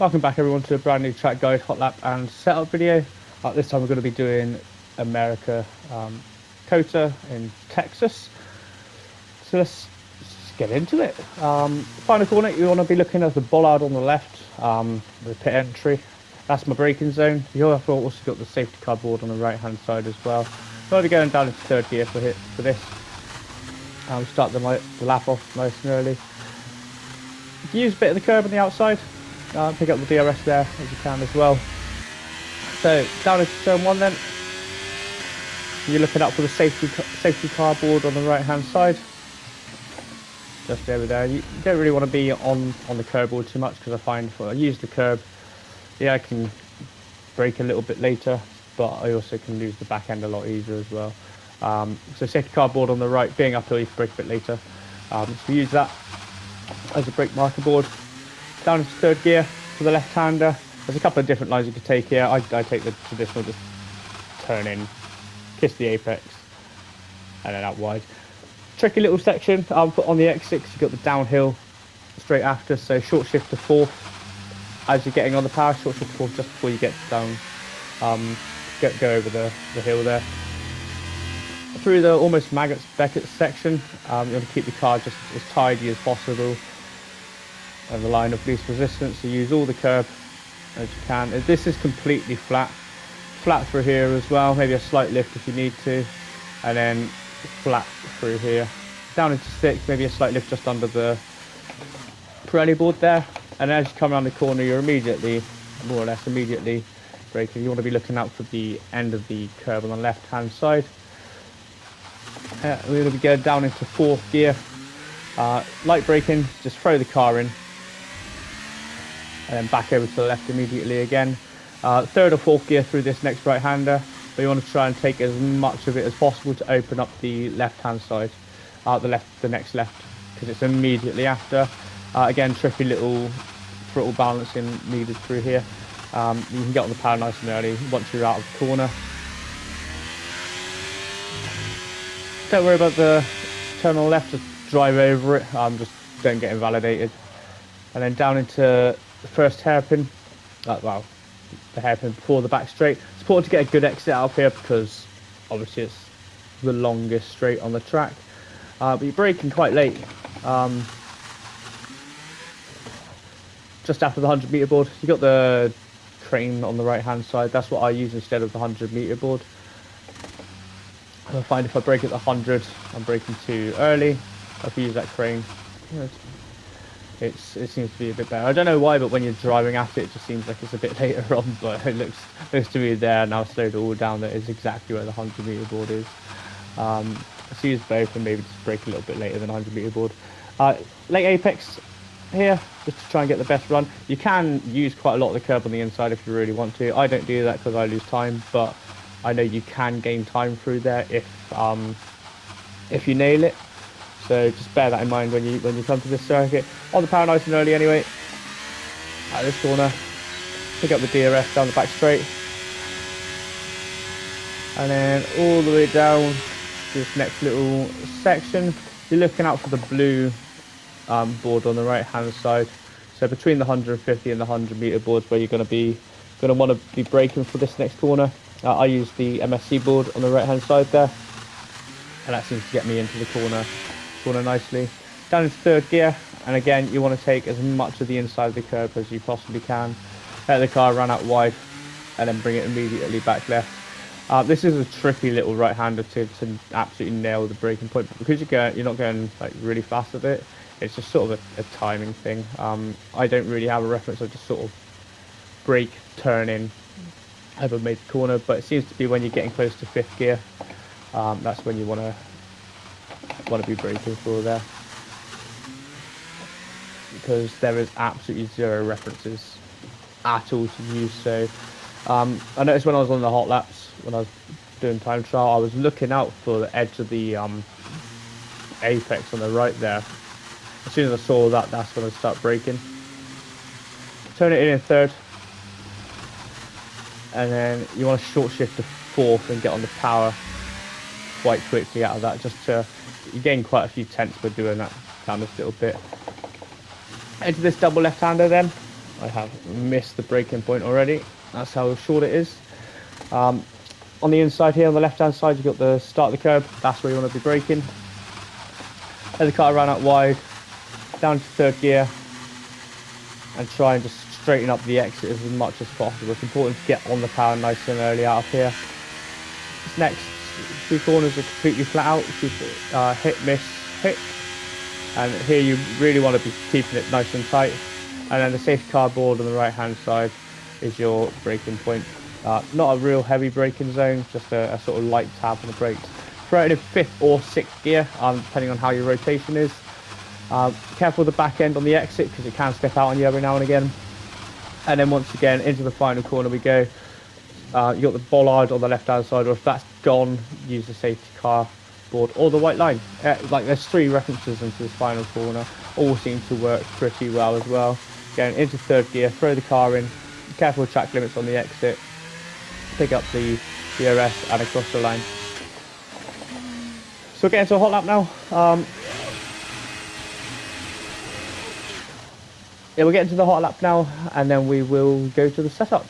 Welcome back everyone to a brand new track guide, Hotlap and setup video. This time we're going to be doing America COTA in Texas. So let's get into it. Final corner, you want to be looking at the bollard on the left, the pit entry. That's my braking zone. You've also got the safety car board on the right hand side as well. So I'll be going down into third gear for this. We'll start the lap off nice and early. Use a bit of the curb on the outside. Pick up the DRS there as you can as well. So down into turn one then. You're looking up for the safety car board on the right hand side. Just over there. You don't really want to be on the curb board too much because I find if I use the curb, yeah, I can brake a little bit later, but I also can lose the back end a lot easier as well. So safety car board on the right, being uphill, you can brake a bit later. So use that as a brake marker board. Down into third gear for the left-hander. There's a couple of different lines you could take here. I take the traditional, just turn in, kiss the apex, and then out wide. Tricky little section. I'll put on the X6. You've got the downhill straight after, so short shift to fourth as you're getting on the power. Short shift to fourth just before you get down. Go over the hill there. Through the almost Maggots Beckett section, you want to keep the car just as tidy as possible. And the line of least resistance, so use all the curb as you can. This is completely flat through here as well, maybe a slight lift if you need to, and then flat through here. Down into six, maybe a slight lift just under the Pirelli board there, and as you come around the corner, you're more or less immediately braking. You want to be looking out for the end of the curb on the left hand side. We're going to be going down into fourth gear. Light braking, just throw the car in, and then back over to the left immediately again. Third or fourth gear through this next right-hander, but you want to try and take as much of it as possible to open up the left-hand side, the next left, because it's immediately after. Again, tricky little throttle balancing needed through here. You can get on the power nice and early once you're out of the corner. Don't worry about the turn on the left, just drive over it, just don't get invalidated. And then down into the first hairpin, the hairpin before the back straight. It's important to get a good exit out of here because obviously it's the longest straight on the track. But you're braking quite late. Just after the 100 meter board, you got the crane on the right hand side. That's what I use instead of the 100 meter board. I find if I brake at the 100, I'm braking too early. If I use that crane, it seems to be a bit better. I don't know why, but when you're driving at it, it just seems like it's a bit later on. But it looks to me there, and I'll slow it all down. That is exactly where the 100 meter board is. Let's use both and maybe just brake a little bit later than 100 meter board. Late apex here, just to try and get the best run. You can use quite a lot of the curb on the inside if you really want to. I don't do that because I lose time, but I know you can gain time through there if you nail it. So just bear that in mind when you come to this circuit. On the power nice and early anyway. At this corner, pick up the DRS down the back straight, and then all the way down this next little section. You're looking out for the blue board on the right hand side. So between the 150 and the 100 meter boards, where you're going to want to be braking for this next corner. I use the MSC board on the right hand side there, and that seems to get me into the corner nicely. Down into third gear, and again you want to take as much of the inside of the curb as you possibly can. Let the car run out wide and then bring it immediately back left. This is a tricky little right-hander to absolutely nail the braking point, but because you're not going like really fast with it, it's just sort of a timing thing. I don't really have a reference. I just sort of brake, turn in, ever made the corner, but it seems to be when you're getting close to fifth gear, that's when you want to be braking for there, because there is absolutely zero references at all to use. So I noticed when I was on the hot laps, when I was doing time trial, I was looking out for the edge of the apex on the right there. As soon as I saw that, that's when I start braking. Turn it in third, and then you want to short shift to fourth and get on the power quite quickly out of that. You gain quite a few tenths by doing that down this little bit. Into this double left-hander then. I have missed the braking point already. That's how short it is. On the inside here, on the left-hand side, you've got the start of the curb. That's where you want to be braking. Let the car run out wide, down to third gear, and try and just straighten up the exit as much as possible. It's important to get on the power nice and early out of here. This next 3 corners are completely flat out. Hit, miss, hit. And here you really want to be keeping it nice and tight. And then the safety car board on the right hand side is your braking point. Not a real heavy braking zone, just a sort of light tab on the brakes. Throw it in 5th or 6th gear, depending on how your rotation is. Careful with the back end on the exit because it can step out on you every now and again. And then once again into the final corner we go. You got the bollard on the left hand side, or if that's gone, use the safety car board or the white line. Like there's 3 references into this final corner, all seem to work pretty well as well. Going into 3rd gear, throw the car in, careful with track limits on the exit, pick up the DRS and across the line. So we're getting to a hot lap now. Yeah, we're getting to the hot lap now, and then we will go to the setup.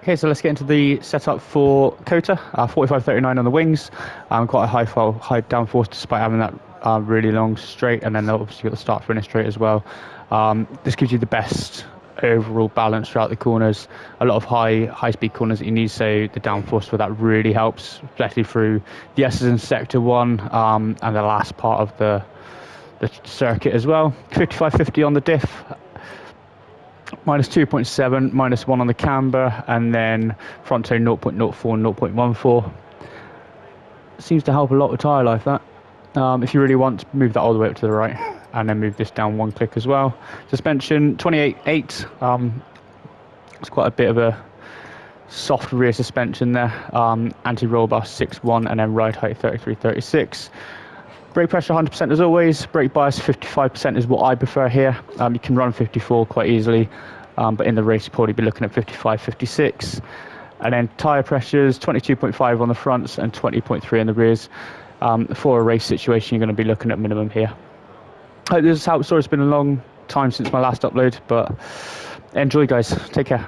Okay, so let's get into the setup for COTA. 4539 on the wings, quite a high downforce despite having that really long straight, and then obviously got the start finish straight as well. This gives you the best overall balance throughout the corners. A lot of high speed corners that you need, so the downforce for that really helps, especially through the S's in sector 1 and the last part of the circuit as well. 5550 on the diff. Minus 2.7, minus 1 on the camber, and then front toe 0.04, 0.14. Seems to help a lot with tyre life, that. If you really want, move that all the way up to the right, and then move this down 1 click as well. Suspension 28.8. It's quite a bit of a soft rear suspension there. Anti-roll bar 6.1, and then ride height 33.36. Brake pressure 100% as always. Brake bias 55% is what I prefer here. You can run 54 quite easily, but in the race you'll probably be looking at 55, 56. And then tyre pressures 22.5 on the fronts and 20.3 in the rears. For a race situation, you're going to be looking at minimum here. Hope this helps. Sorry, it's been a long time since my last upload, but enjoy, guys. Take care.